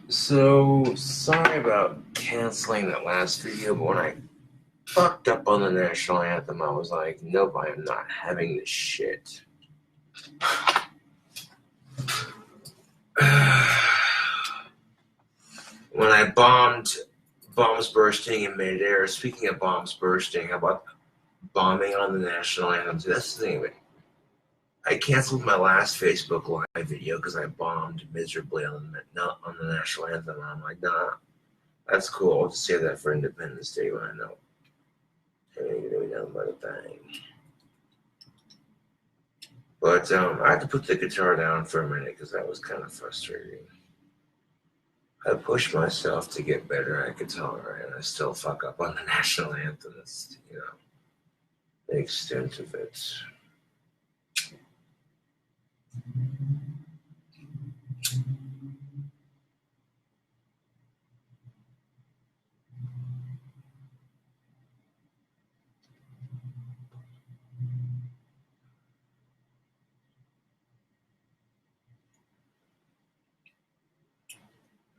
So, sorry about canceling that last video, but when I fucked up on the national anthem, I was like, nope, I am not having this shit. When I bombs bursting in midair, speaking of bombs bursting, how about bombing on the national anthem? So that's the thing of it. I canceled my last Facebook Live video because I bombed miserably on the national anthem. And I'm like, nah, that's cool. I'll just save that for Independence Day when I know. Ain't gonna be nothing but a thing. But I had to put the guitar down for a minute because that was kind of frustrating. I pushed myself to get better at guitar, and I still fuck up on the national anthem. That's, the extent of it.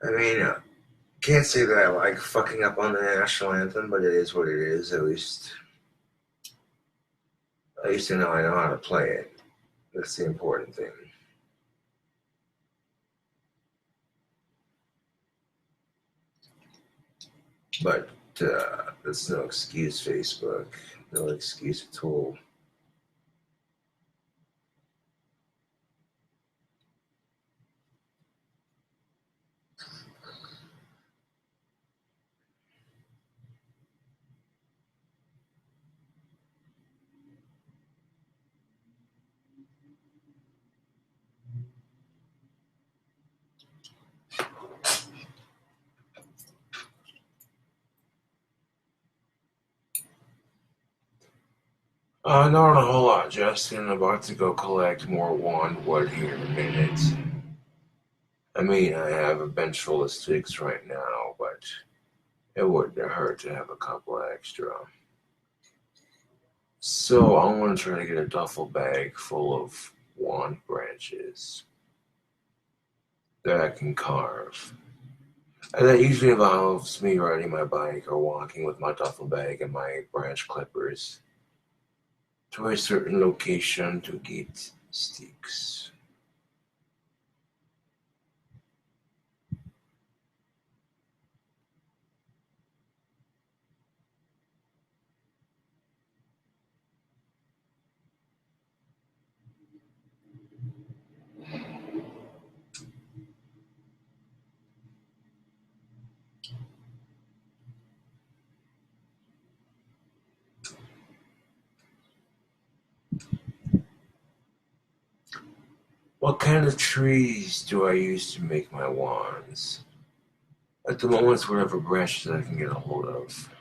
I mean, can't say that I like fucking up on the national anthem, but it is what it is. At least I know how to play it. That's the important thing. But that's no excuse, Facebook. No excuse at all. Not a whole lot, Justin. I'm about to go collect more wand wood here in a minute. I mean, I have a bench full of sticks right now, but it wouldn't hurt to have a couple extra. So I'm going to try to get a duffel bag full of wand branches that I can carve. And that usually involves me riding my bike or walking with my duffel bag and my branch clippers to a certain location to get sticks. What kind of trees do I use to make my wands? At the moment, it's whatever branches I can get a hold of.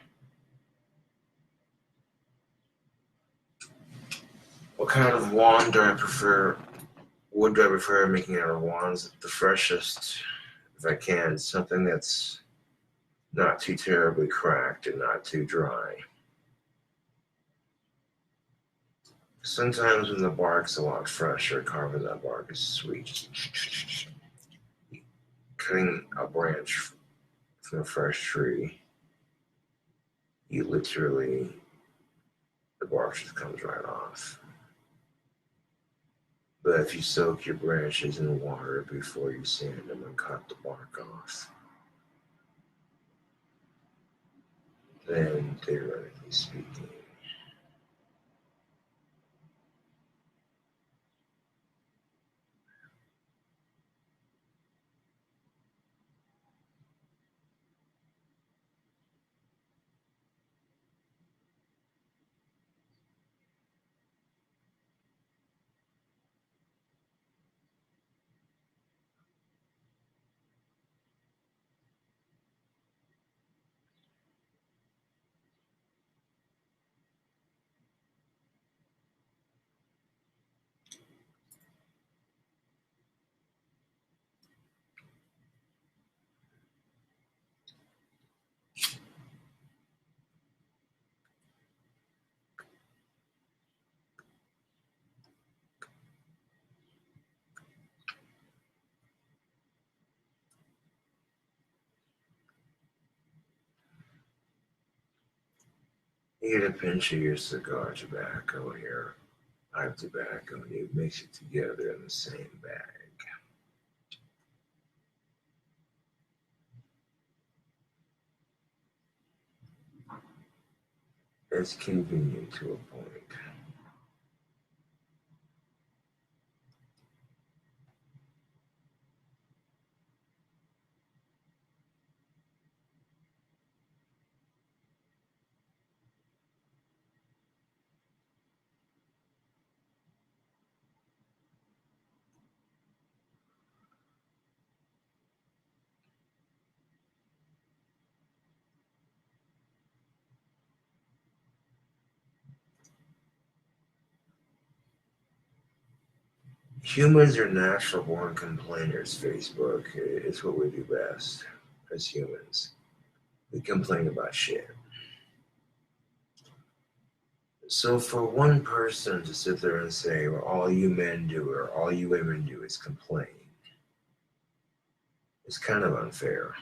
What kind of wand do I prefer? Wood do I prefer making out of wands? The freshest, if I can. Something that's not too terribly cracked and not too dry. Sometimes when the bark's a lot fresher, carving that bark is sweet. Cutting a branch from a fresh tree, you literally, the bark just comes right off. But if you soak your branches in water before you sand them and cut the bark off, then theoretically speaking, You get a pinch of your cigar tobacco and your pipe tobacco, and you mix it together in the same bag. It's convenient to a point. Humans are natural born complainers, Facebook. It's what we do best as humans. We complain about shit. So for one person to sit there and say, well, all you men do or all you women do is complain, it's kind of unfair.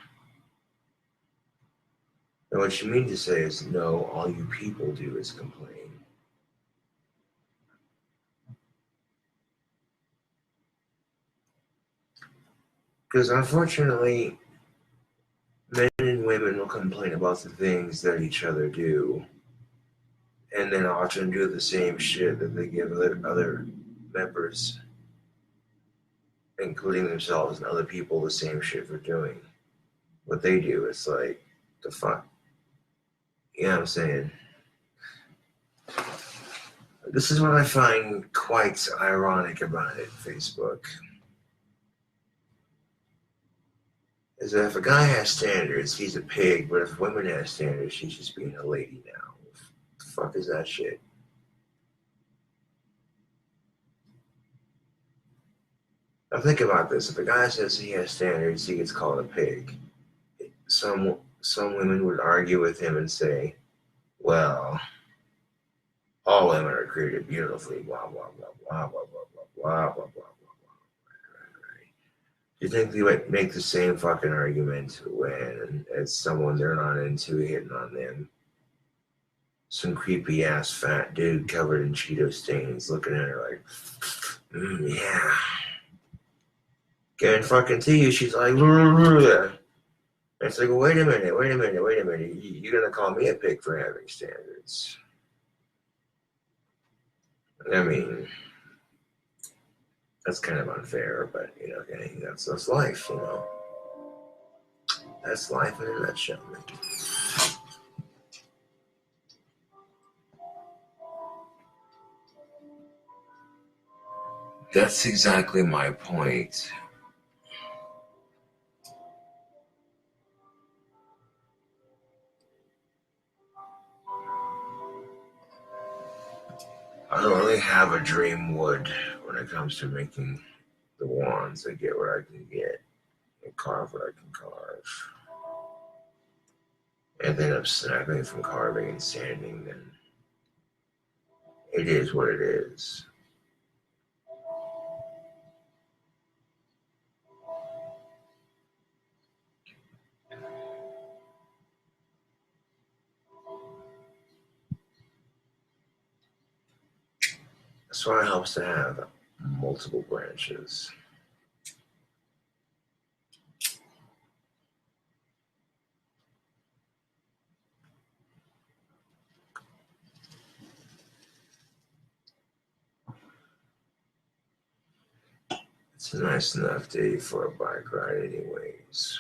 And what you mean to say is, no, all you people do is complain. Because unfortunately, men and women will complain about the things that each other do, and then often do the same shit that they give other members, including themselves and other people, the same shit for doing what they do. It's like, the fuck? You know what I'm saying? This is what I find quite ironic about it, Facebook. Is that if a guy has standards, he's a pig, but if a woman has standards, she's just being a lady now. What the fuck is that shit? Now think about this. If a guy says he has standards, he gets called a pig. Some women would argue with him and say, well, all women are created beautifully, blah, blah, blah, blah, blah, blah, blah, blah, blah, blah. Do you think they would make the same fucking argument when it's someone they're not into hitting on them? Some creepy ass fat dude covered in Cheeto stains looking at her like, yeah. Getting fucking to you, she's like, it's like, well, wait a minute. You're gonna call me a pig for having standards. I mean, that's kind of unfair, but okay, that's life, That's life in a nutshell, man. That's exactly my point. I don't really have a dream wood when it comes to making the wands. I get what I can get and carve what I can carve. And then I'm snapping from carving and sanding, then it is what it is. That's why it helps to have multiple branches. It's a nice enough day for a bike ride anyways.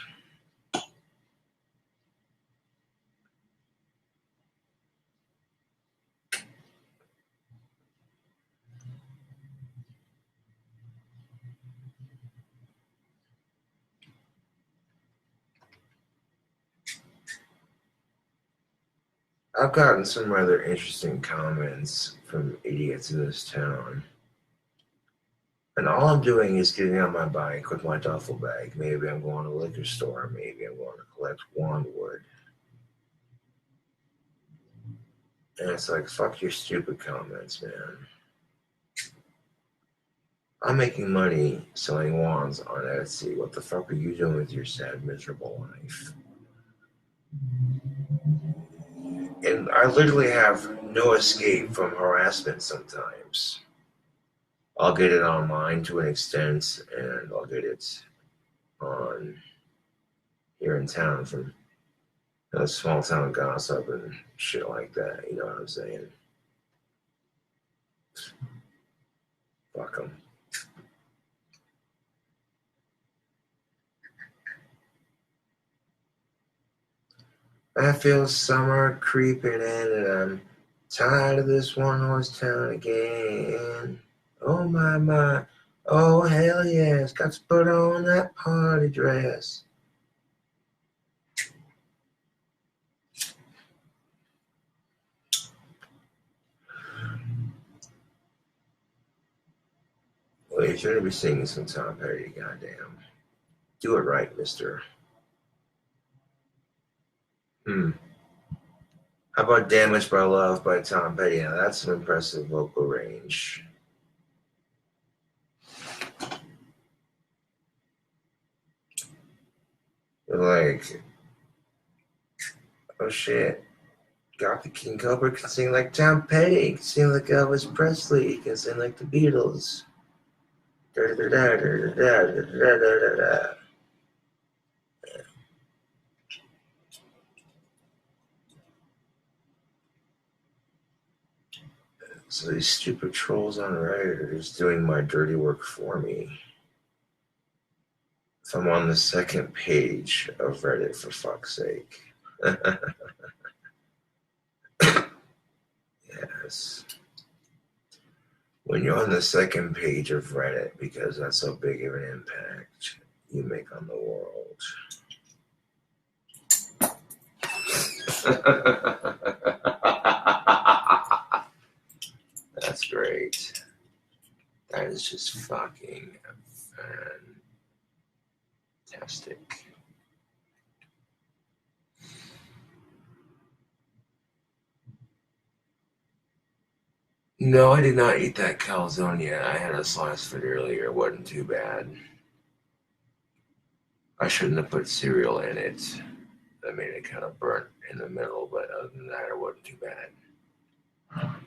I've gotten some rather interesting comments from idiots in this town. And all I'm doing is getting on my bike with my duffel bag. Maybe I'm going to a liquor store. Maybe I'm going to collect wand wood. And it's like, fuck your stupid comments, man. I'm making money selling wands on Etsy. What the fuck are you doing with your sad, miserable life? And I literally have no escape from harassment sometimes. I'll get it online to an extent, and I'll get it on here in town from small town gossip and shit like that. You know what I'm saying? Fuck them. I feel summer creeping in, and I'm tired of this one horse town again. Oh my my, oh hell yes, got to put on that party dress. Well, you should be singing some Tom Petty, goddamn. Do it right, mister. How about Damaged by Love by Tom Petty? Now that's an impressive vocal range. Like, oh shit. Got the King Cobra can sing like Tom Petty, he can sing like Elvis Presley, he can sing like the Beatles. Da, da, da, da, da, da, da, da, da. So these stupid trolls on Reddit are just doing my dirty work for me. If I'm on the second page of Reddit, for fuck's sake. Yes. When you're on the second page of Reddit, because that's how big of an impact you make on the world. That's great. That is just fucking fantastic. No, I did not eat that calzone yet. I had a slice of it earlier. It wasn't too bad. I shouldn't have put cereal in it. That made it kind of burnt in the middle, but other than that, it wasn't too bad.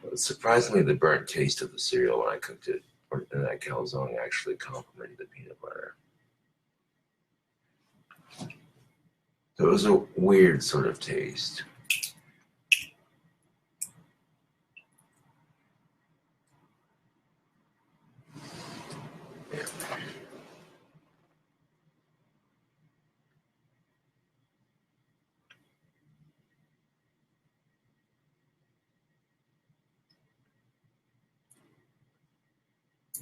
But surprisingly, the burnt taste of the cereal when I cooked it, and that calzone actually complemented the peanut butter. So it was a weird sort of taste. Yeah.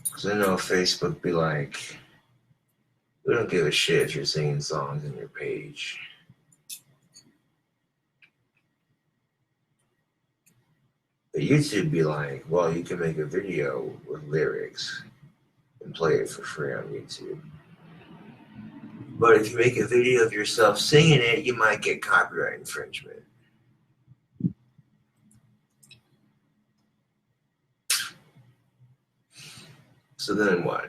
Because I know Facebook be like, we don't give a shit if you're singing songs in your page. But YouTube be like, well, you can make a video with lyrics and play it for free on YouTube. But if you make a video of yourself singing it, you might get copyright infringement. So then what?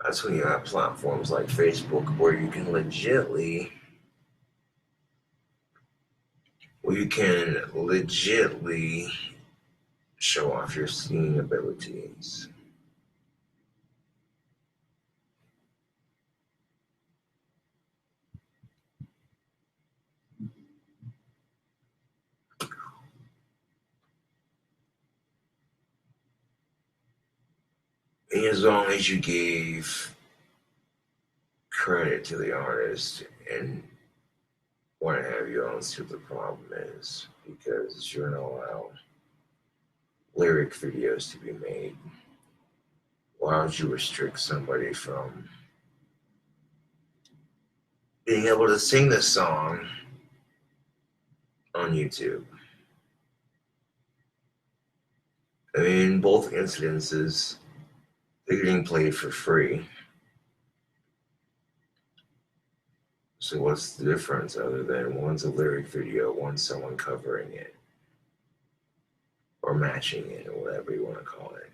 That's when you have platforms like Facebook where you can legitly show off your singing abilities. And as long as you gave credit to the artist and what have you, I don't see what the problem is, because you're gonna allow lyric videos to be made. Why would you restrict somebody from being able to sing this song on YouTube? I mean, in both incidences, they're getting played for free. So what's the difference other than one's a lyric video, one's someone covering it or matching it or whatever you want to call it?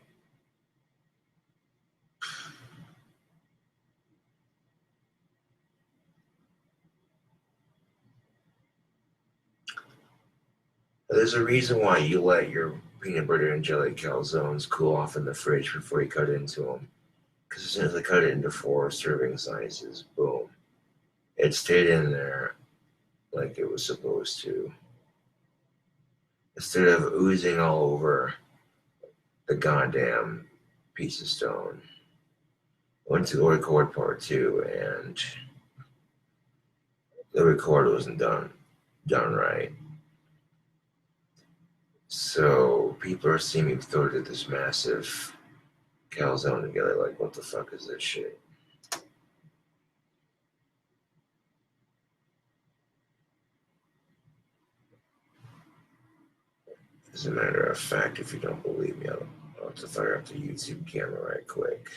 There's a reason why you let your peanut butter and jelly calzones cool off in the fridge before you cut into them. Because as soon as I cut it into 4 serving sizes, boom, it stayed in there like it was supposed to. Instead of oozing all over the goddamn piece of stone. I went to record part 2 and the record wasn't done right. So people are seeing me throw this massive calzone together like, what the fuck is this shit? As a matter of fact, if you don't believe me, I'll have to fire up the YouTube camera right quick.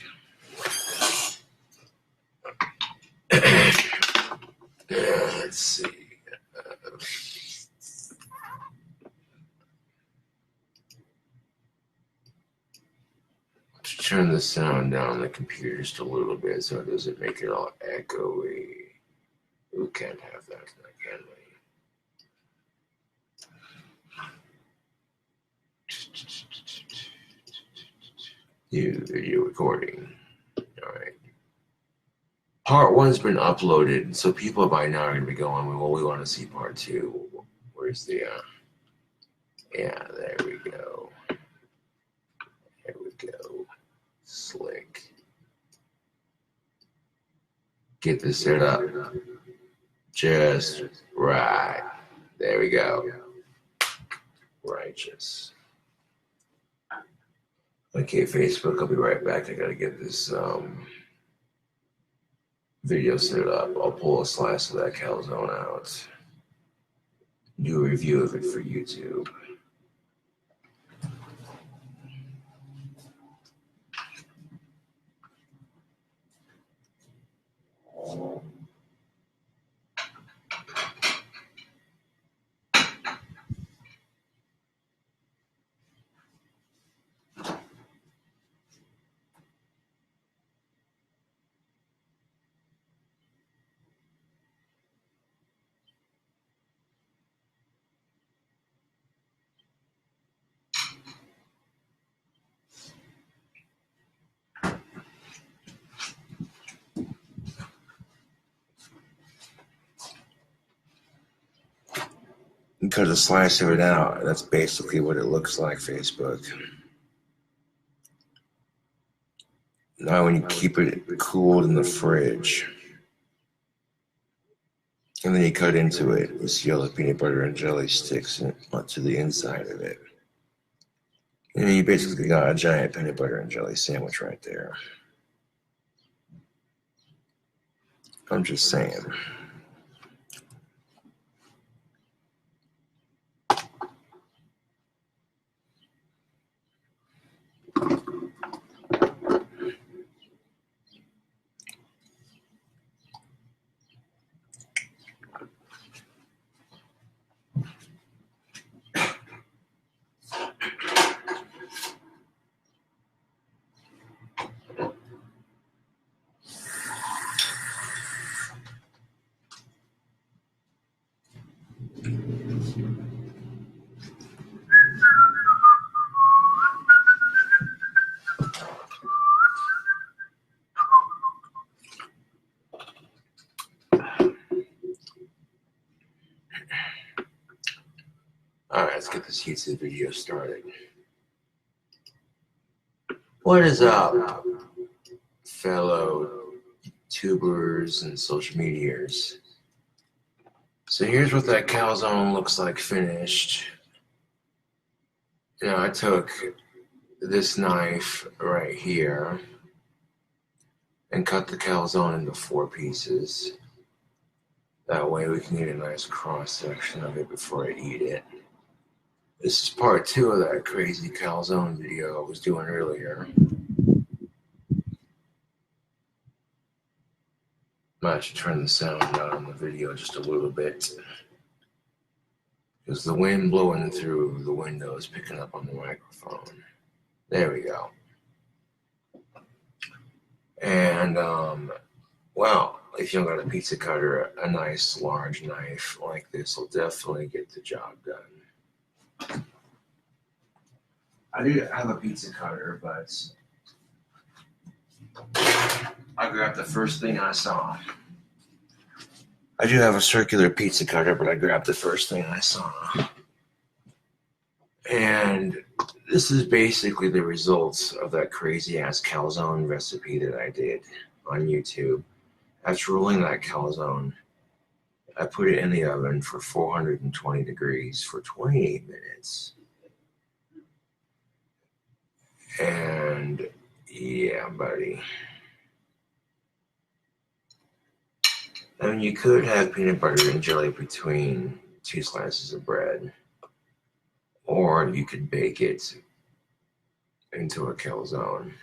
Let's see. Turn the sound down on the computer just a little bit so it doesn't make it all echoey. We can't have that, can we? New video recording. Alright. Part 1's been uploaded, so people by now are going to be going, well, we want to see part 2. Where's the, yeah, there we go. There we go. Slick. Get this set up just right. There we go. Righteous. Okay, Facebook, I'll be right back. I gotta get this video set up. I'll pull a slice of that calzone out. Do a review of it for YouTube. And cut a slice of it out. That's basically what it looks like, Facebook. Now when you keep it cooled in the fridge, and then you cut into it, you see all the peanut butter and jelly sticks onto the inside of it. And then you basically got a giant peanut butter and jelly sandwich right there. I'm just saying. Alright, let's get this YouTube video started. What is up, fellow YouTubers and social medias? So here's what that calzone looks like finished. You know, I took this knife right here and cut the calzone into 4 pieces. That way we can get a nice cross section of it before I eat it. This is part 2 of that crazy calzone video I was doing earlier. Might have to turn the sound down on the video just a little bit, because the wind blowing through the window is picking up on the microphone. There we go. And, well, if you don't got a pizza cutter, a nice large knife like this will definitely get the job done. I do have a pizza cutter, but I grabbed the first thing I saw. I do have a circular pizza cutter, but I grabbed the first thing I saw. And this is basically the results of that crazy ass calzone recipe that I did on YouTube. After rolling that calzone, I put it in the oven for 420 degrees for 28 minutes. And yeah, buddy. I mean, you could have peanut butter and jelly between two slices of bread, or you could bake it into a calzone.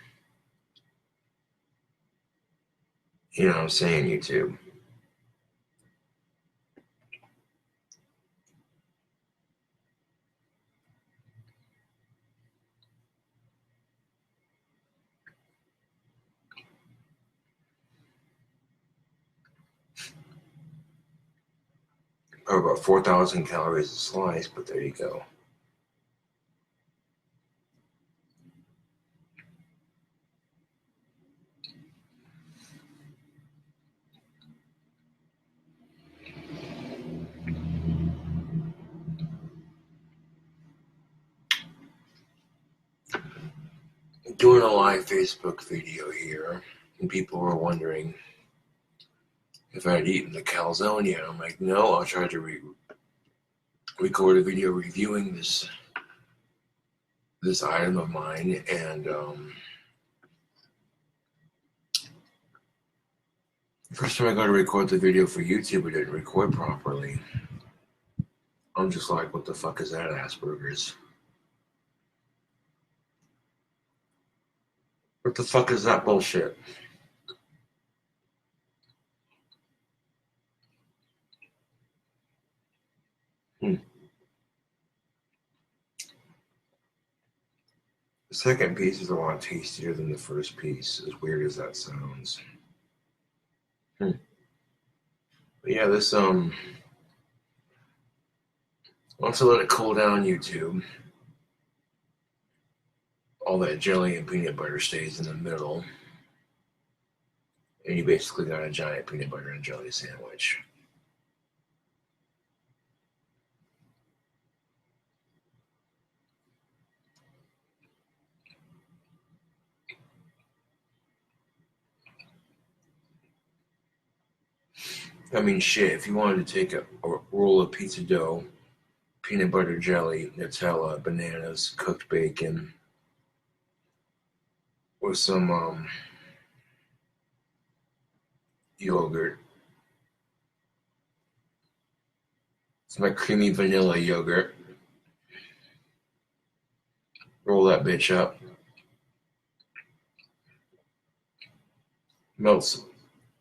You know what I'm saying, YouTube? Or about 4,000 calories a slice, but there you go. Doing a live Facebook video here, and people were wondering if I'd eaten the calzone yet. I'm like, no, I'll try to record a video reviewing this item of mine, and first time I got to record the video for YouTube, it didn't record properly. I'm just like, what the fuck is that, Asperger's? What the fuck is that bullshit? The second piece is a lot tastier than the first piece, as weird as that sounds. But yeah, this once I let it cool down, YouTube, all that jelly and peanut butter stays in the middle, and you basically got a giant peanut butter and jelly sandwich. I mean, shit, if you wanted to take a roll of pizza dough, peanut butter jelly, Nutella, bananas, cooked bacon, with some yogurt. It's my creamy vanilla yogurt. Roll that bitch up.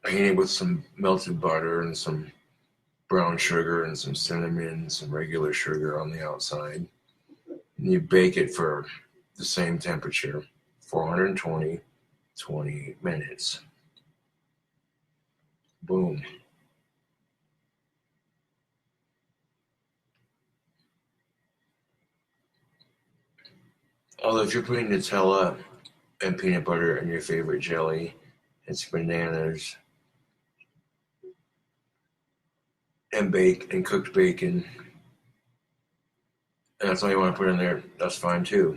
Paint it with some melted butter and some brown sugar and some cinnamon and some regular sugar on the outside. And you bake it for the same temperature, 420, 28 minutes. Boom. Although if you're putting Nutella and peanut butter and your favorite jelly, it's bananas and cooked bacon, and that's all you want to put in there, that's fine too.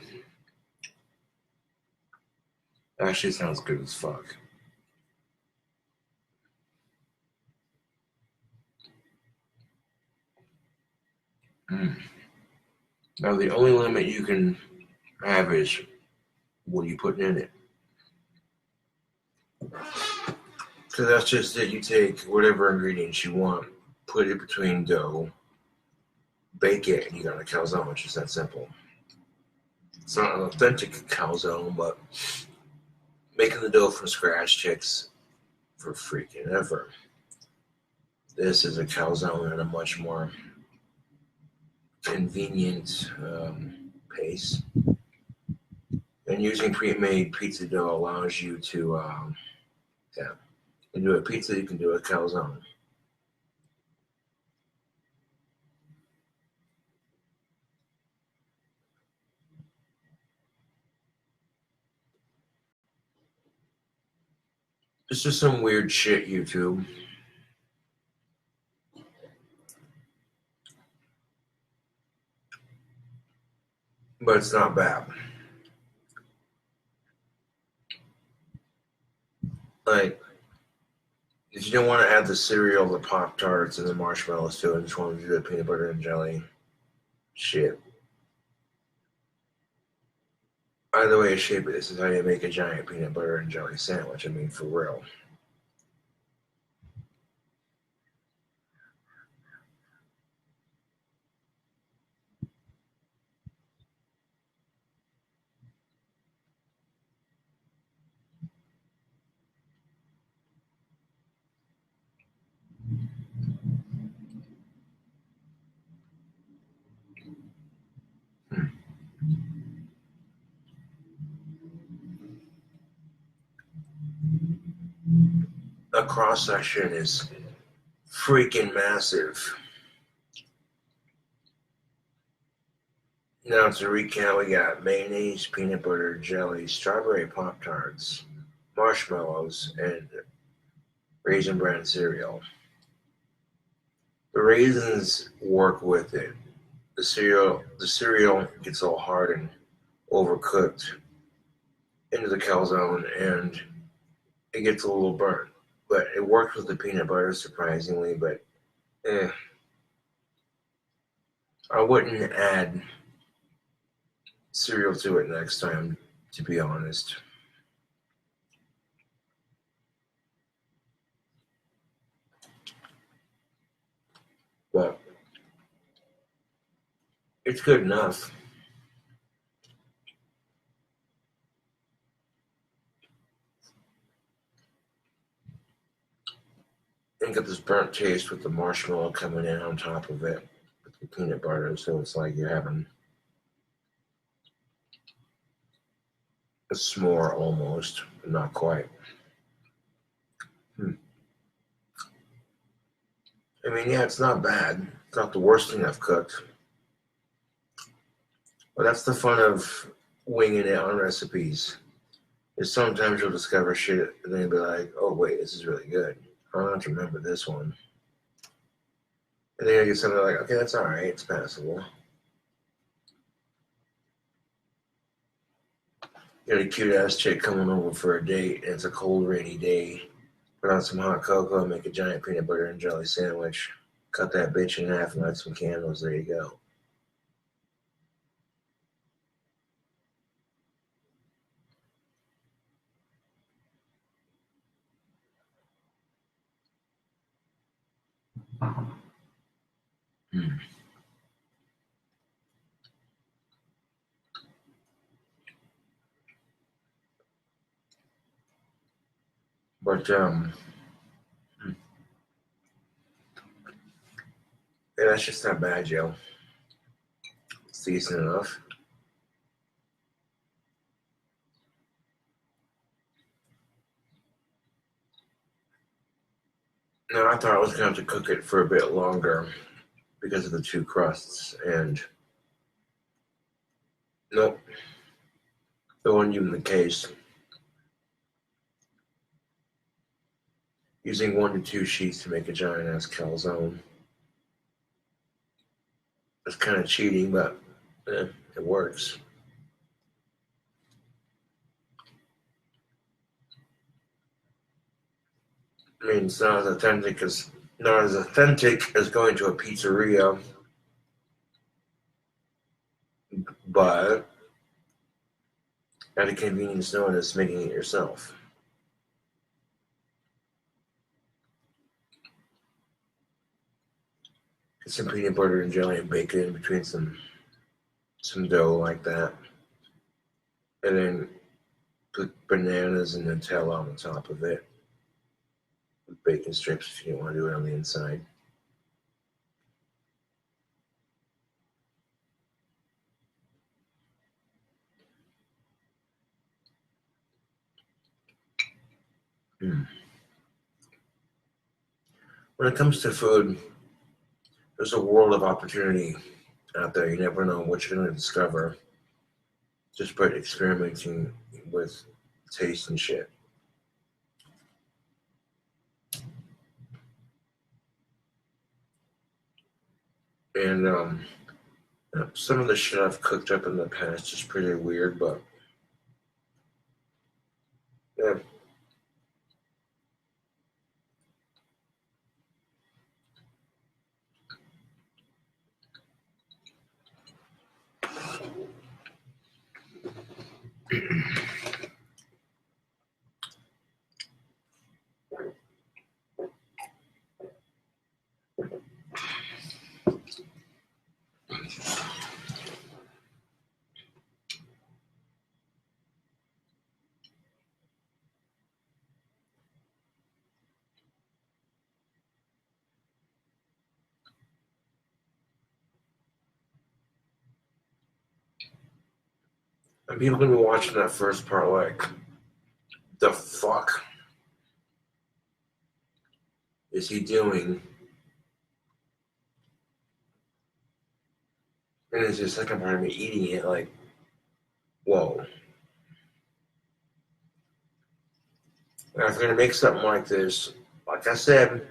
Actually, it sounds good as fuck. Now, the only limit you can have is what are you putting in it? So that's just it. You take whatever ingredients you want, put it between dough, bake it, and you got a calzone. It's just that simple. It's not an authentic calzone, but making the dough from scratch takes for freaking ever. This is a calzone at a much more convenient pace. And using pre-made pizza dough allows you to, you can do a pizza, you can do a calzone. It's just some weird shit, YouTube. But it's not bad. Like, if you don't want to add the cereal, the Pop-Tarts, and the marshmallows to it, and just want to do the peanut butter and jelly, shit. Either way you shape it, this is how you make a giant peanut butter and jelly sandwich. I mean, for real. The cross section is freaking massive. Now to recap, we got mayonnaise, peanut butter, jelly, strawberry Pop-Tarts, marshmallows, and Raisin Bran cereal. The raisins work with it. The cereal gets all hard and overcooked into the calzone, and it gets a little burnt. But it works with the peanut butter, surprisingly, but I wouldn't add cereal to it next time, to be honest. But it's good enough. And got this burnt taste with the marshmallow coming in on top of it with the peanut butter, so it's like you're having a s'more almost, but not quite. I mean, yeah, it's not bad. It's not the worst thing I've cooked. But that's the fun of winging it on recipes. Is sometimes you'll discover shit and then you'll be like, oh, wait, this is really good. I don't have to remember this one. And then you get something like, okay, that's all right. It's passable. You got a cute-ass chick coming over for a date, and it's a cold, rainy day. Put on some hot cocoa, make a giant peanut butter and jelly sandwich. Cut that bitch in half and light some candles. There you go. But yeah, that's just not bad, Joe. It's decent enough. Now, I thought I was going to have to cook it for a bit longer because of the two crusts, and nope, that wasn't even the case. Using 1 to 2 sheets to make a giant-ass calzone. It's kind of cheating, but it works. I mean, it's not as authentic as going to a pizzeria, but at a convenience store, it's making it yourself. Get some peanut butter and jelly and bacon in between some dough like that, and then put bananas and Nutella on the top of it with bacon strips if you don't want to do it on the inside. When it comes to food, there's a world of opportunity out there. You never know what you're going to discover just by experimenting with taste and shit. And some of the shit I've cooked up in the past is pretty weird, but yeah. And people gonna be watching that first part like, the fuck is he doing? And it's the second part of me eating it like, whoa. Now, if you're gonna make something like this, like I said,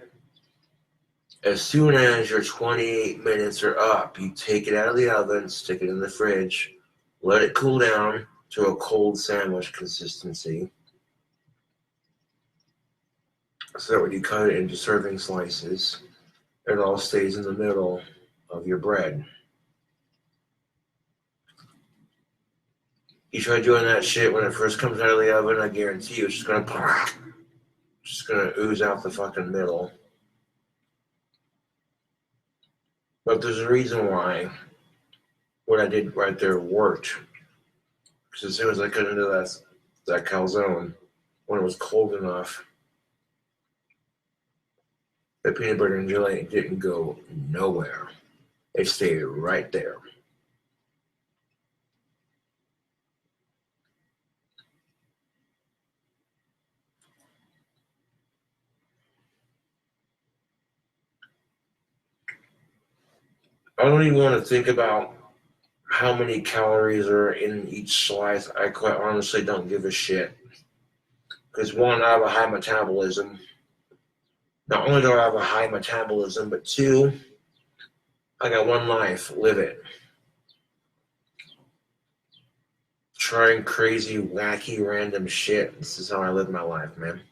as soon as your 28 minutes are up, you take it out of the oven, stick it in the fridge, let it cool down to a cold sandwich consistency. So that when you cut it into serving slices, it all stays in the middle of your bread. You try doing that shit when it first comes out of the oven, I guarantee you it's just gonna ooze out the fucking middle. But there's a reason why what I did right there worked. Because as soon as I cut into that calzone, when it was cold enough, the peanut butter and jelly didn't go nowhere. It stayed right there. I don't even want to think about how many calories are in each slice. I quite honestly don't give a shit. Because one, I have a high metabolism. Not only do I have a high metabolism, but two, I got one life. Live it. Trying crazy, wacky, random shit. This is how I live my life, man.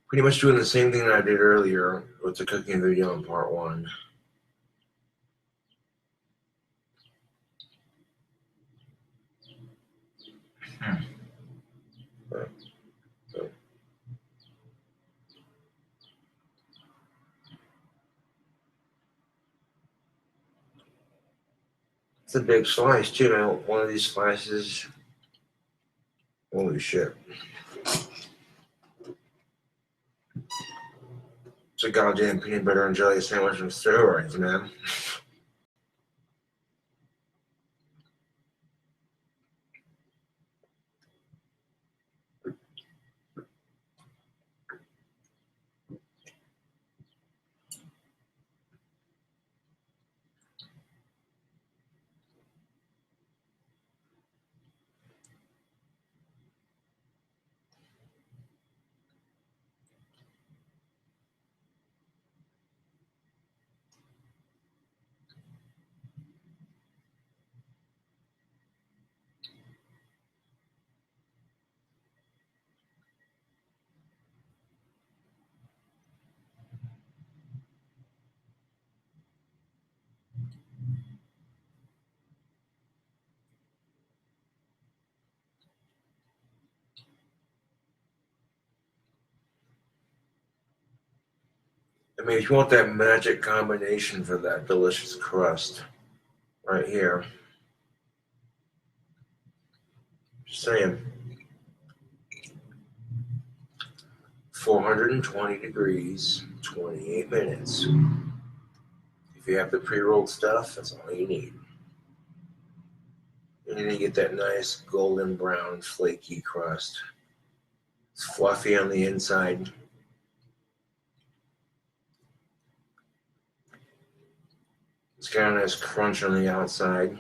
Pretty much doing the same thing that I did earlier with the cooking video in part one. It's a big slice, too. Now, one of these slices, holy shit. It's a goddamn peanut butter and jelly sandwich on steroids, man. I mean, if you want that magic combination for that delicious crust, right here, just saying, 420 degrees, 28 minutes. If you have the pre-rolled stuff, that's all you need. And then you get that nice golden brown flaky crust. It's fluffy on the inside. It's got a nice crunch on the outside.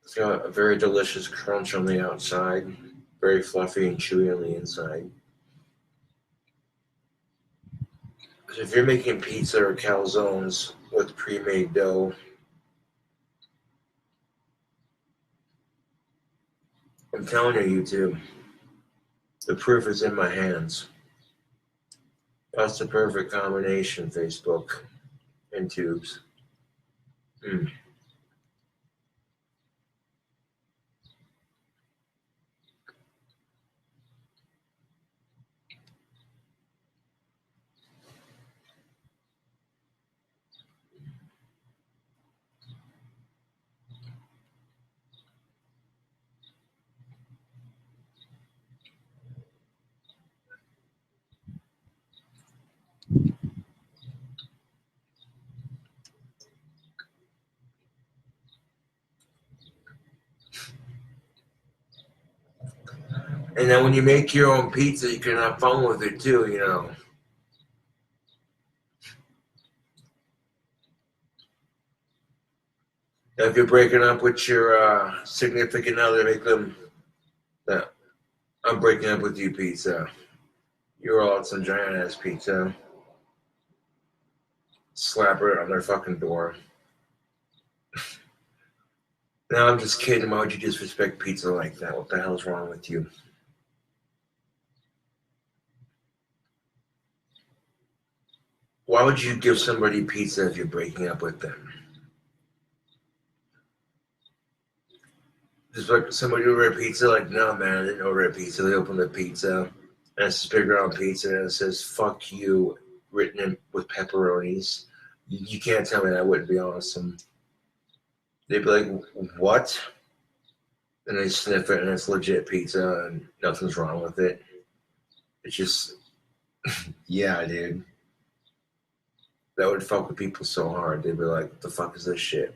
It's got a very delicious crunch on the outside. Very fluffy and chewy on the inside. So if you're making pizza or calzones with pre-made dough, I'm telling you, YouTube, the proof is in my hands. That's the perfect combination, Facebook and tubes. And then when you make your own pizza, you can have fun with it too, you know. Now, if you're breaking up with your significant other, make them, I'm breaking up with you pizza. You're all out some giant ass pizza. Slap it on their fucking door. No, I'm just kidding. Why would you disrespect pizza like that? What the hell's wrong with you? Why would you give somebody pizza if you're breaking up with them? Just like somebody order a pizza, like, no, man, I didn't order a pizza. They open the pizza, and it's a big round pizza, and it says, fuck you, written in with pepperonis. You can't tell me that wouldn't be awesome. They'd be like, what? And they sniff it, and it's legit pizza, and nothing's wrong with it. It's just, yeah, dude. That would fuck with people so hard. They'd be like, what the fuck is this shit?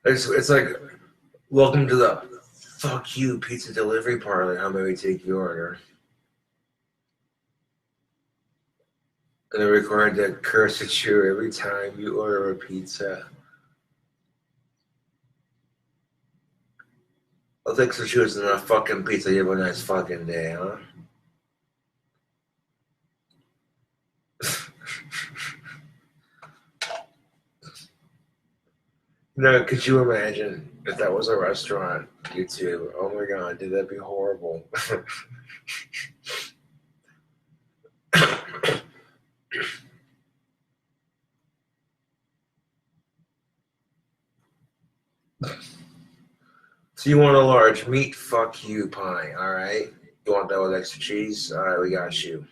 It's like, welcome to the fuck you pizza delivery parlor. How may we take your order? And they're required to curse at you every time you order a pizza. Well, thanks for choosing a fucking pizza. You have a nice fucking day, huh? No, could you imagine if that was a restaurant, YouTube? Oh my god, dude, that'd be horrible. So you want a large meat fuck you pie, alright? You want that with extra cheese? Alright, we got you.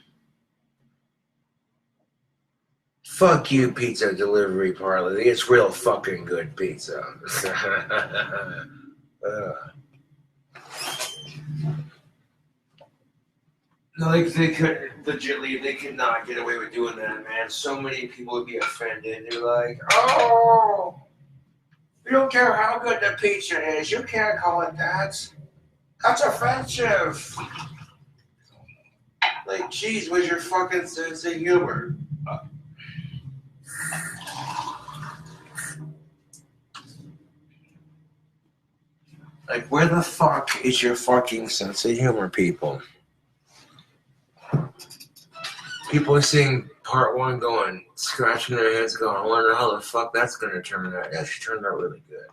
Fuck you, pizza delivery parlor. It's real fucking good pizza. No, they could legitly, they could not get away with doing that, man. So many people would be offended. They're like, oh, you don't care how good the pizza is. You can't call it that. That's offensive. Like, geez, where's your fucking sense of humor? Like, where the fuck is your fucking sense of humor, people? People are seeing part one going, scratching their heads going, I wonder how the fuck that's going to turn out. It actually turned out really good.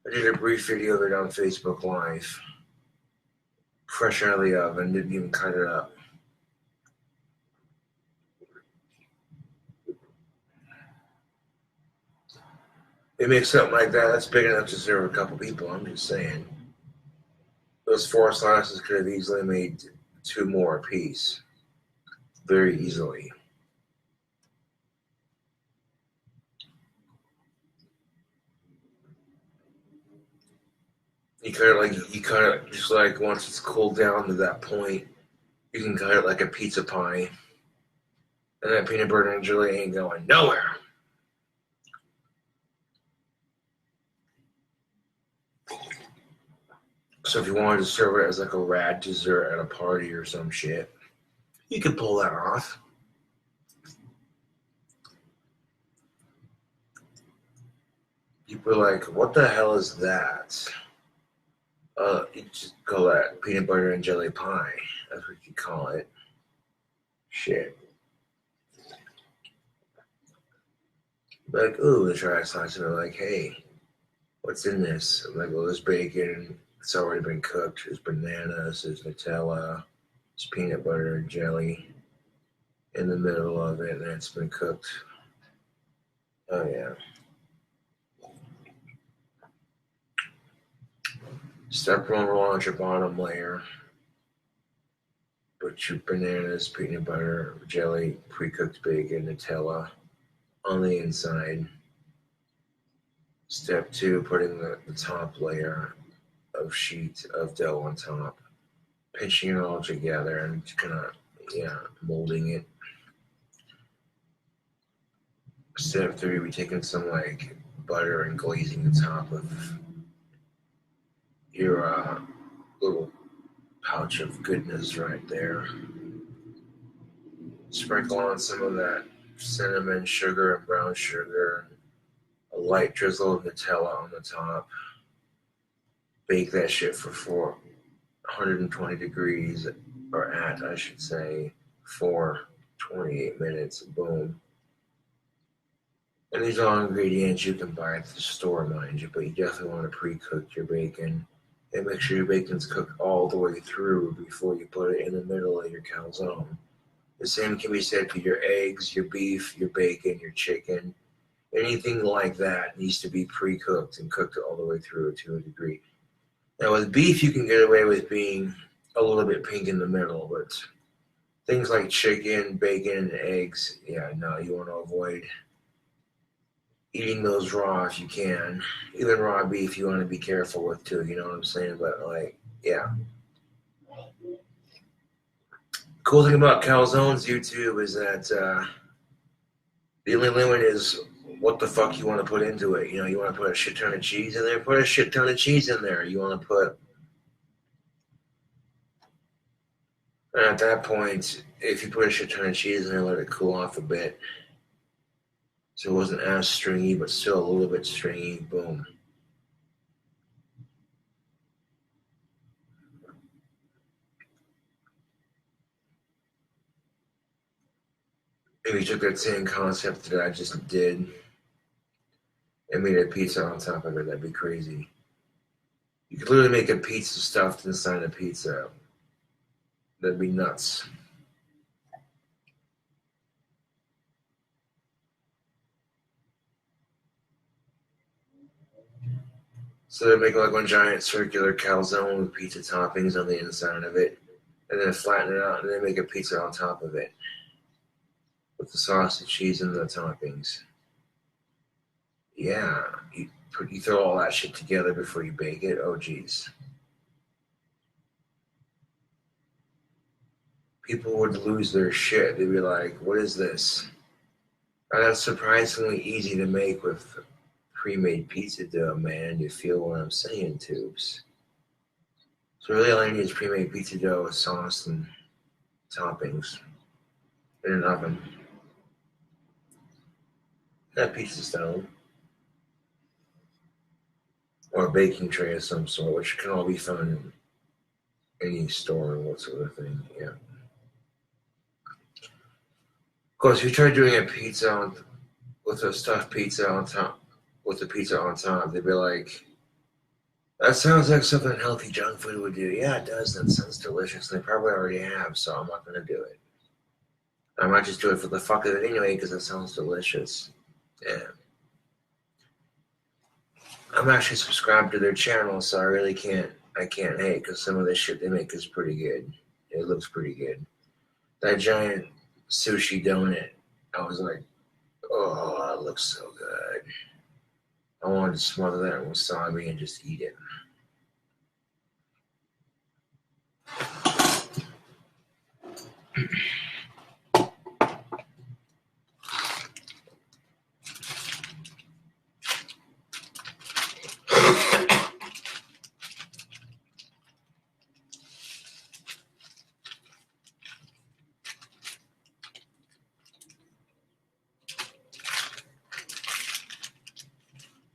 I did a brief video of it on Facebook Live. Fresh out of the oven, didn't even cut it up. They make something like that, that's big enough to serve a couple people, I'm just saying. Those 4 slices could have easily made 2 more apiece. Very easily. You cut it just like once it's cooled down to that point, you can cut it like a pizza pie. And that peanut butter and jelly ain't going nowhere. So if you wanted to serve it as like a rad dessert at a party or some shit, you could pull that off. People are like, what the hell is that? You just call that peanut butter and jelly pie. That's what you call it. Shit. Like, ooh, let's try a slice. And they're like, hey, what's in this? I'm like, well, there's bacon. It's already been cooked. There's bananas. There's Nutella. There's peanut butter and jelly in the middle of it, and it's been cooked. Oh, yeah. Step one, roll out your bottom layer. Put your bananas, peanut butter, jelly, pre-cooked bacon, Nutella on the inside. Step two, putting the top layer of sheet of dough on top. Pinching it all together and kind of, molding it. Step three, we're taking some like butter and glazing the top of your little pouch of goodness right there. Sprinkle on some of that cinnamon sugar and brown sugar, a light drizzle of Nutella on the top. Bake that shit for 120 degrees, or I should say, for 28 minutes. Boom. And these are all ingredients you can buy at the store, mind you, but you definitely want to pre-cook your bacon and make sure your bacon's cooked all the way through before you put it in the middle of your calzone. The same can be said for your eggs, your beef, your bacon, your chicken. Anything like that needs to be pre-cooked and cooked all the way through to a degree. Now with beef, you can get away with being a little bit pink in the middle, but things like chicken, bacon, and eggs, you want to avoid eating those raw if you can. Even raw beef you want to be careful with too, you know what I'm saying? But cool thing about calzones, YouTube, is that the only limit is what the fuck you want to put into it. You want to put a shit ton of cheese in there, put a shit ton of cheese in there. You want to put, and at that point, if you put a shit ton of cheese in there, let it cool off a bit. So it wasn't as stringy, but still a little bit stringy. Boom. If you took that same concept that I just did and made a pizza on top of it, that'd be crazy. You could literally make a pizza stuffed inside a pizza. That'd be nuts. So they make like one giant circular calzone with pizza toppings on the inside of it, and then flatten it out, and then make a pizza on top of it with the sauce, the cheese, and the toppings. Yeah, you throw all that shit together before you bake it. Oh, geez. People would lose their shit. They'd be like, what is this? And that's surprisingly easy to make with pre-made pizza dough, man. You feel what I'm saying, tubes? So really all I need is pre-made pizza dough with sauce and toppings in an oven. That pizza stone. Or a baking tray of some sort, which can all be found in any store and what sort of thing, yeah. Of course, if you try doing a pizza with a stuffed pizza on top, with the pizza on top, they'd be like, that sounds like something healthy junk food would do. Yeah, it does. That sounds delicious. They probably already have, so I'm not going to do it. I might just do it for the fuck of it anyway, because it sounds delicious. Yeah. I'm actually subscribed to their channel, so I can't hate, because some of the shit they make is pretty good. It looks pretty good. That giant sushi donut, I was like, oh, that looks so good. I wanted to smother that in wasabi and just eat it.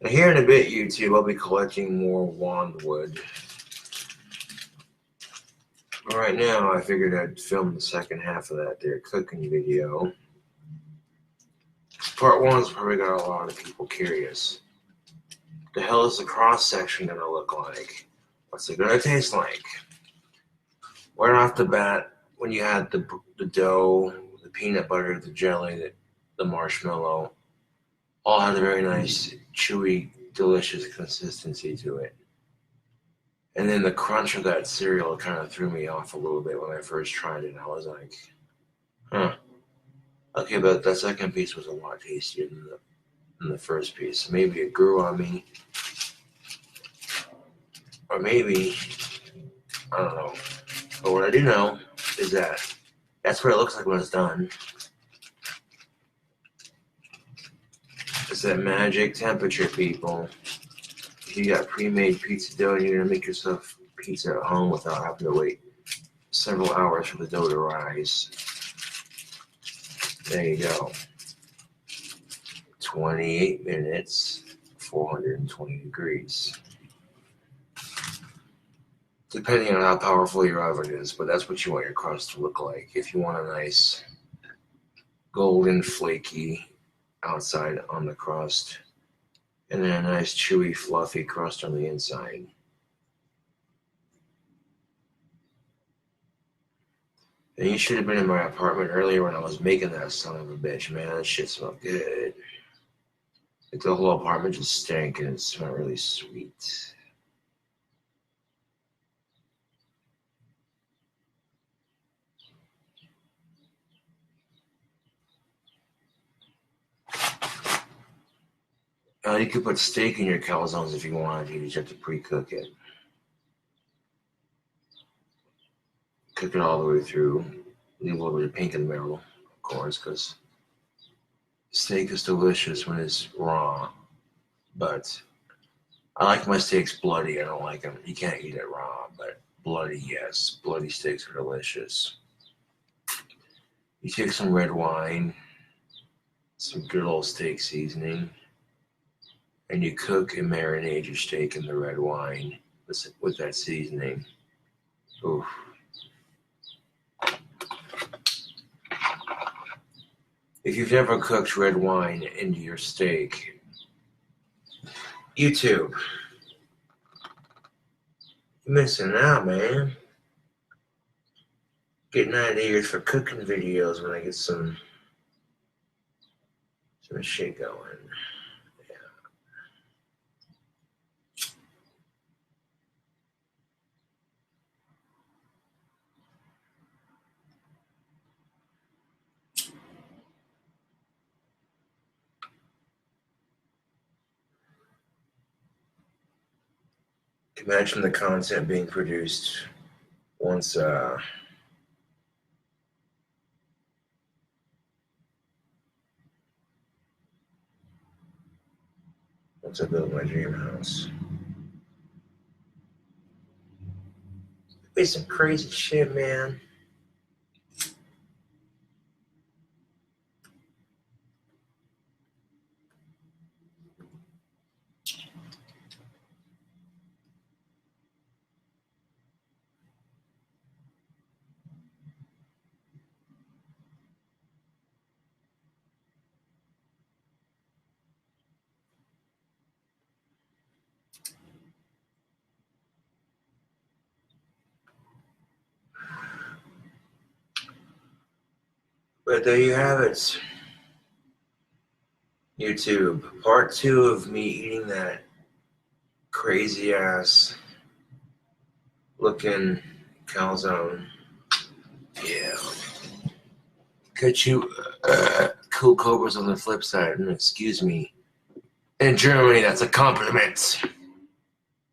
Now here in a bit, YouTube, I'll be collecting more wand wood. But right now, I figured I'd film the second half of that there cooking video. Part one's probably got a lot of people curious. The hell is the cross section gonna look like? What's it gonna taste like? Right off the bat, when you had the dough, the peanut butter, the jelly, the marshmallow, all had a very nice, chewy, delicious consistency to it. And then the crunch of that cereal kind of threw me off a little bit when I first tried it. I was like, huh. Okay, but that second piece was a lot tastier than the first piece. Maybe it grew on me. Or maybe, I don't know. But what I do know is that that's what it looks like when it's done. It's that magic temperature, people. If you got pre-made pizza dough and you're going to make yourself pizza at home without having to wait several hours for the dough to rise, there you go. 28 minutes, 420 degrees. Depending on how powerful your oven is, but that's what you want your crust to look like. If you want a nice golden flaky outside on the crust, and then a nice chewy fluffy crust on the inside. And you should have been in my apartment earlier when I was making that son of a bitch, man. That shit smelled good. Like the whole apartment just stank and it smelled really sweet. You could put steak in your calzones if you wanted. You just have to pre-cook it. Cook it all the way through. Leave a little bit of pink in the middle, of course, because steak is delicious when it's raw. But I like my steaks bloody. I don't like them. You can't eat it raw, but bloody, yes. Bloody steaks are delicious. You take some red wine, some good old steak seasoning, and you cook and marinate your steak in the red wine with that seasoning. Oof. If you've never cooked red wine into your steak, YouTube, you're missing out, man. Getting ideas for cooking videos when I get some shit going. Imagine the content being produced once I build my dream house. It'd be some crazy shit, man. But there you have it. YouTube, part 2 of me eating that crazy ass looking calzone. Yeah. Catch you cool cobras on the flip side. And excuse me. In Germany, that's a compliment.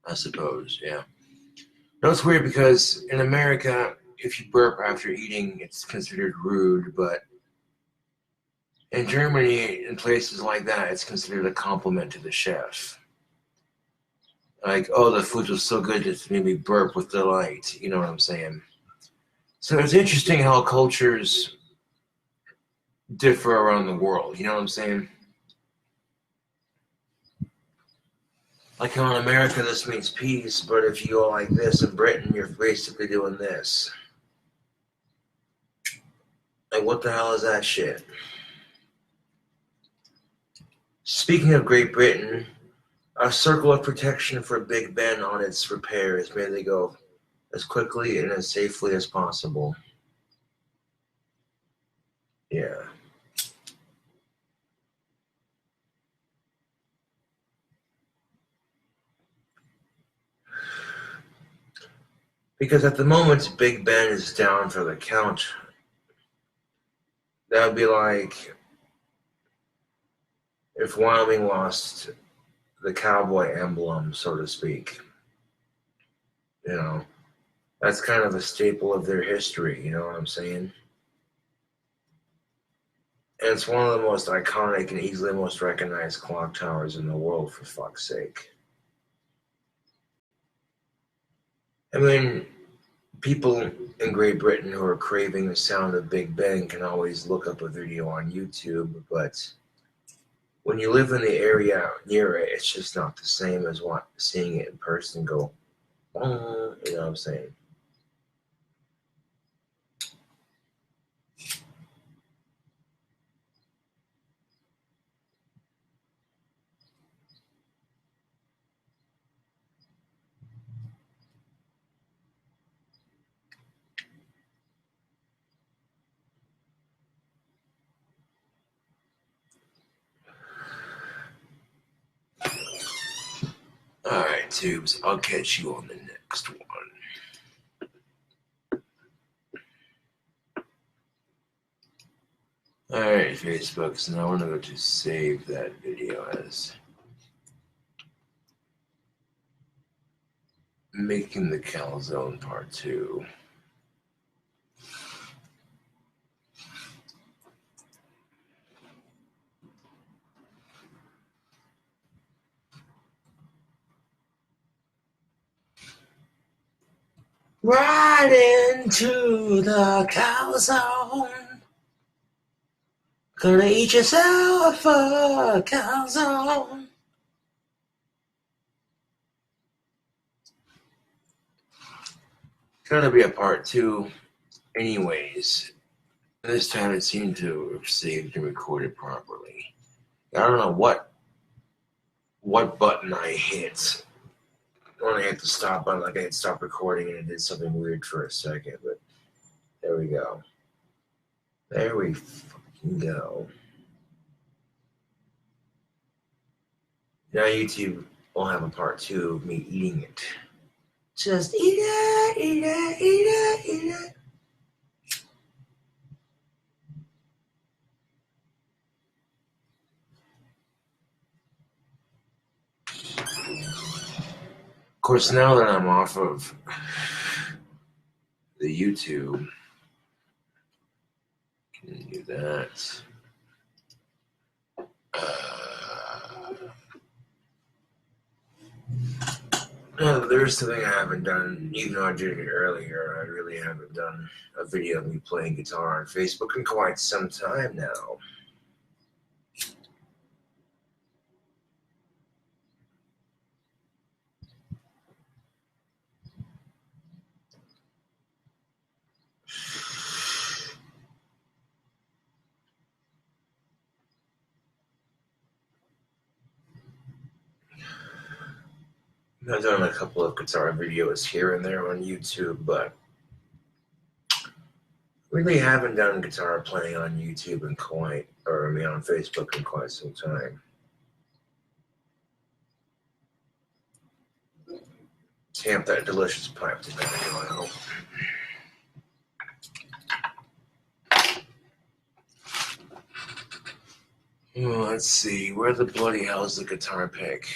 I suppose, yeah. No, it's weird because in America, if you burp after eating, it's considered rude, but in Germany, in places like that, it's considered a compliment to the chef. Like, oh, the food was so good it made me burp with delight. You know what I'm saying? So it's interesting how cultures differ around the world. You know what I'm saying? Like how in America this means peace, but if you go like this in Britain, you're basically doing this. Like, what the hell is that shit? Speaking of Great Britain, a circle of protection for Big Ben on its repairs. May they go as quickly and as safely as possible. Yeah. Because at the moment, Big Ben is down for the count. That would be like if Wyoming lost the cowboy emblem, so to speak. You know, that's kind of a staple of their history, you know what I'm saying? And it's one of the most iconic and easily most recognized clock towers in the world, for fuck's sake. I mean, people in Great Britain who are craving the sound of Big Ben can always look up a video on YouTube, but when you live in the area near it, it's just not the same as seeing it in person go, you know what I'm saying? Alright, tubes, I'll catch you on the next one. Alright, Facebook, so now I'm going to save that video as making the calzone part 2. Right into the calzone. Gonna eat yourself a calzone. Gonna be a part 2 anyways. This time it seemed to have saved and recorded properly. I don't know what button I hit. When I hit the stop button, like I had stopped recording and it did something weird for a second, but there we go. There we fucking go. Now YouTube will have a part 2 of me eating it. Just eat it, eat it, eat it, eat it. Of course, now that I'm off of the YouTube, can do that. There's something I haven't done, even though I did it earlier. I really haven't done a video of me playing guitar on Facebook in quite some time now. I've done a couple of guitar videos here and there on YouTube, but really haven't done guitar playing on YouTube on Facebook in quite some time. Tamp that delicious pipe together, I hope. Well, let's see, where the bloody hell's the guitar pick?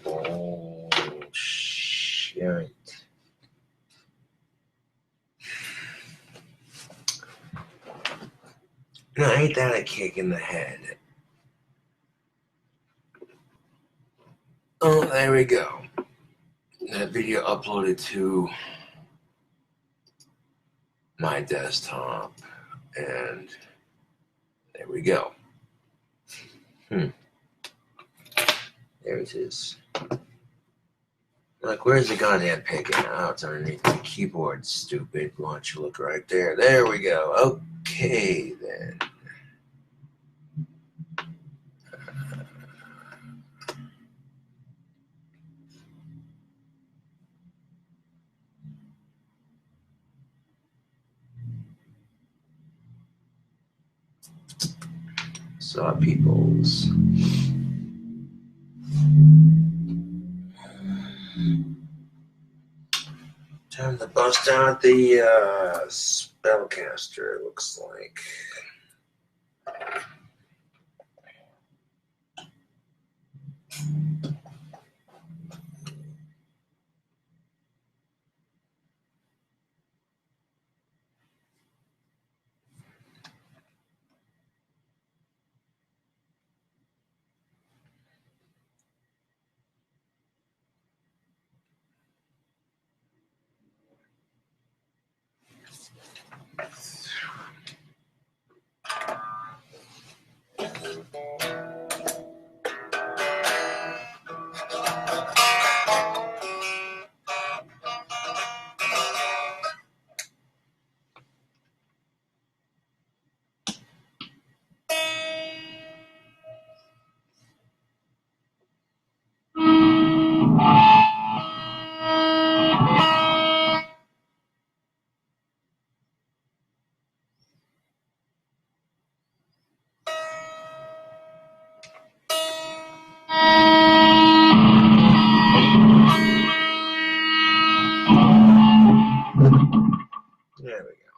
Bullshit. No, ain't that a kick in the head? Oh, there we go. That video uploaded to my desktop, and there we go. There it is. Like, where's the goddamn picking? Oh, it's underneath the keyboard, stupid. Why don't you look right there? There we go. Okay, then. Saw peoples. Time to bust out the spellcaster, it looks like. There we go.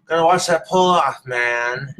Gotta watch that pull off, man.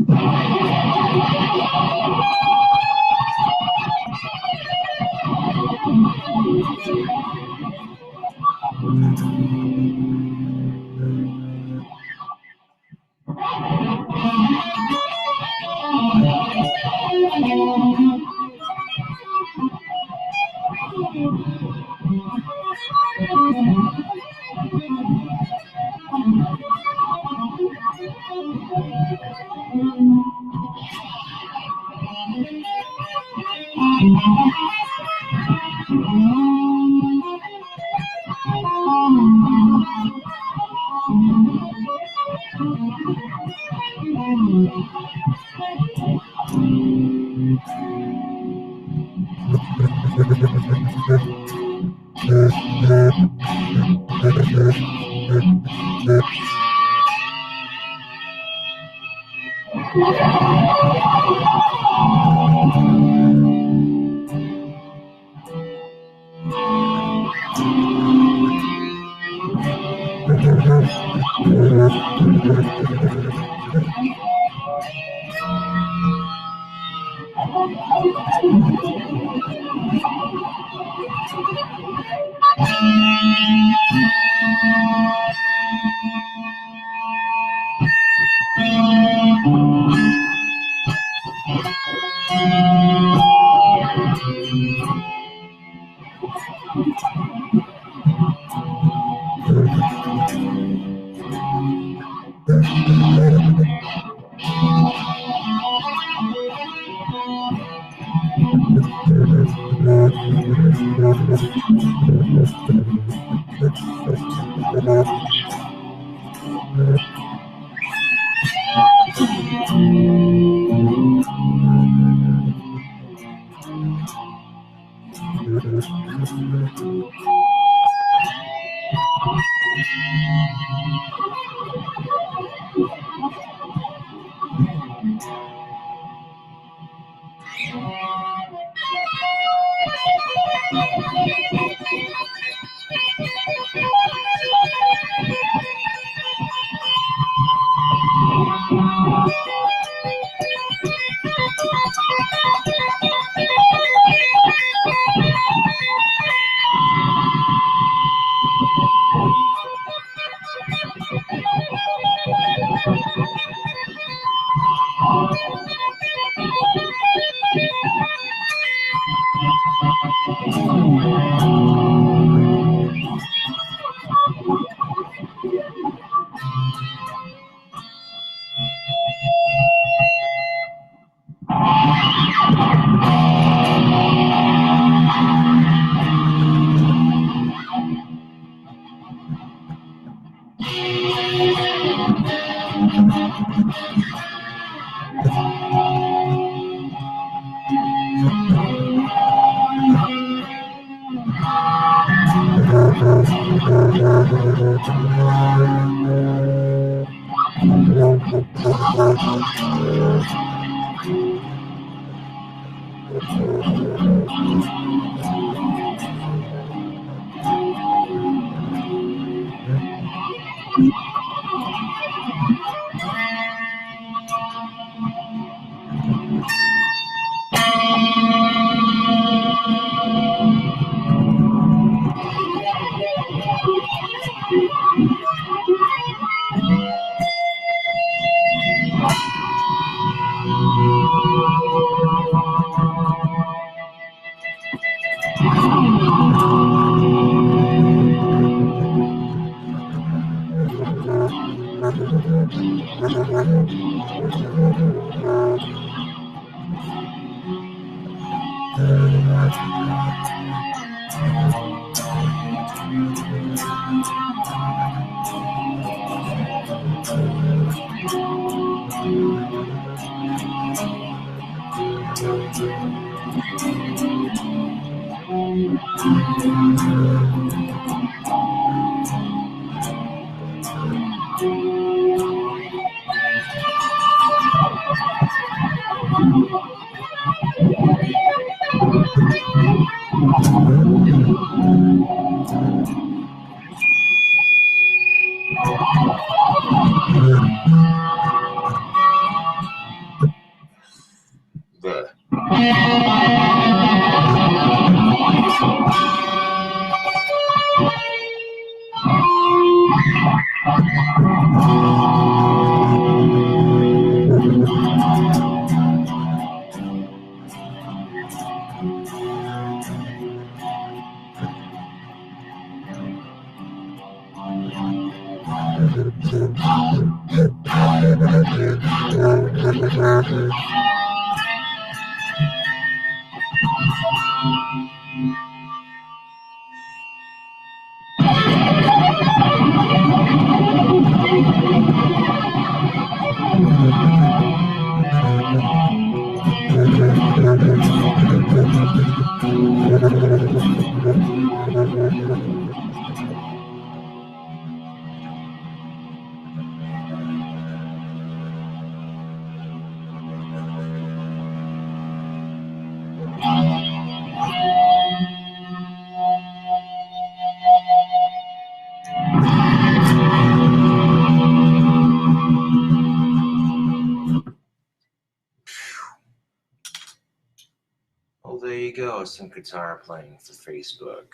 you go, some guitar playing for Facebook.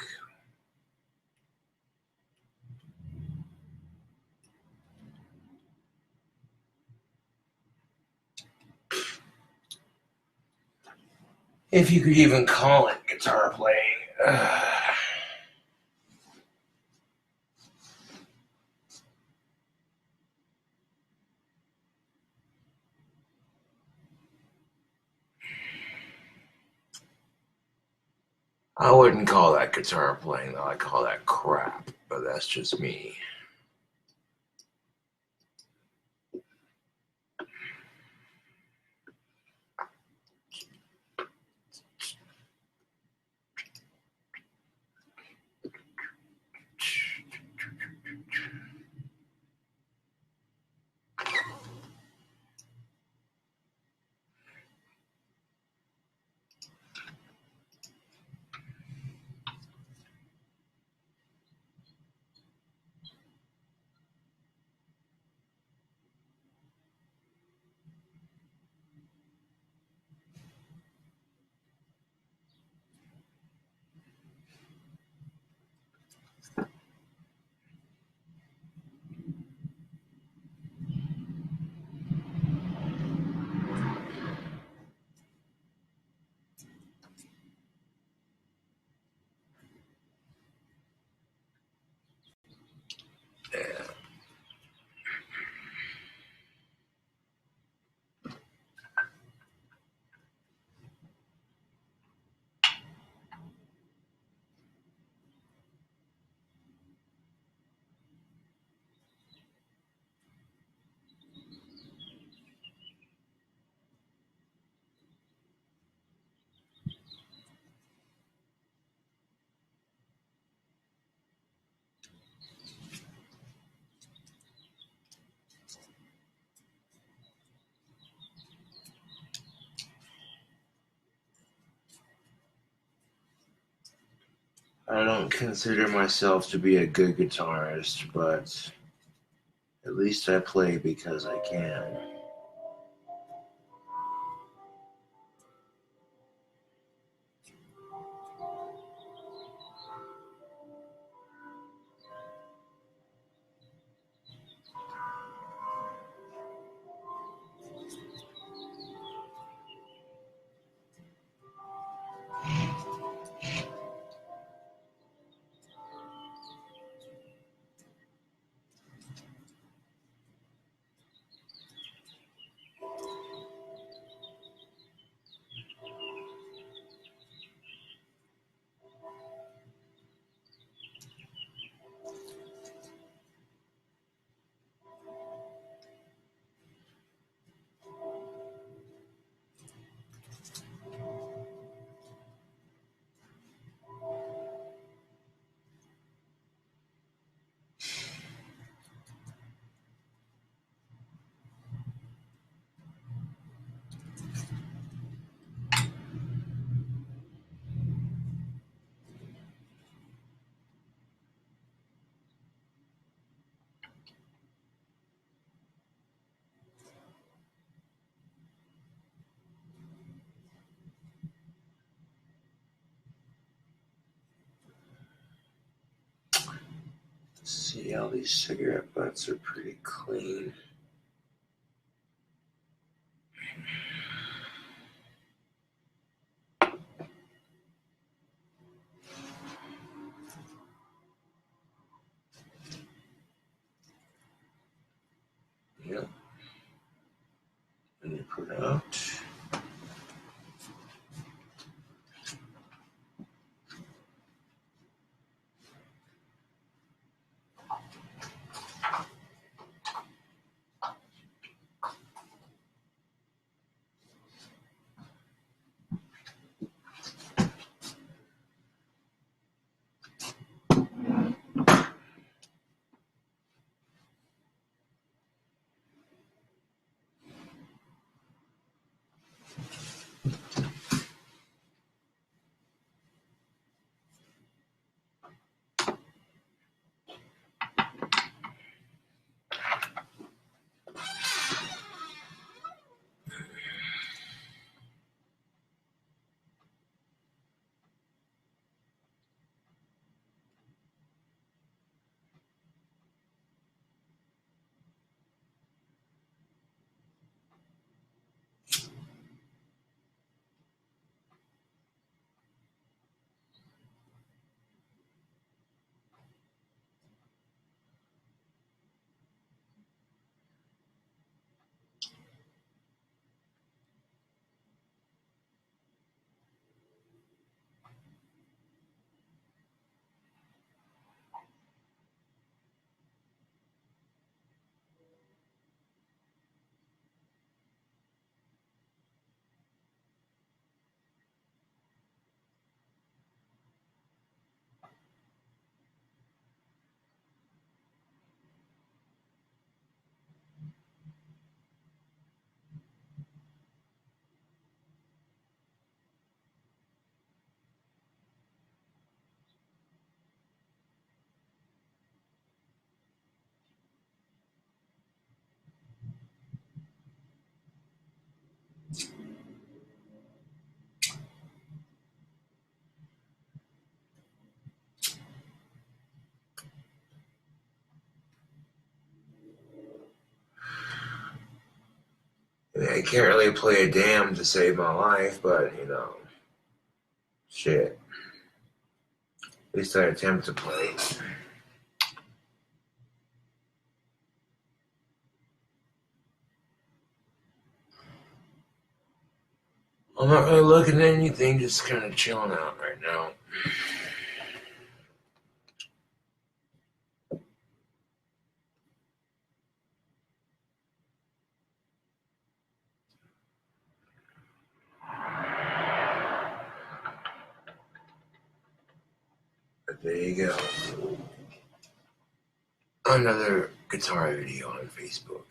If you could even call it guitar playing. I wouldn't call that guitar playing, though. I call that crap, but that's just me. I don't consider myself to be a good guitarist, but at least I play because I can. See, all these cigarette butts are pretty clean. Yep. And you put out. I mean, I can't really play a damn to save my life, but, shit. At least I attempt to play. I'm not really looking at anything, just kind of chilling out right now. But there you go. Another guitar video on Facebook.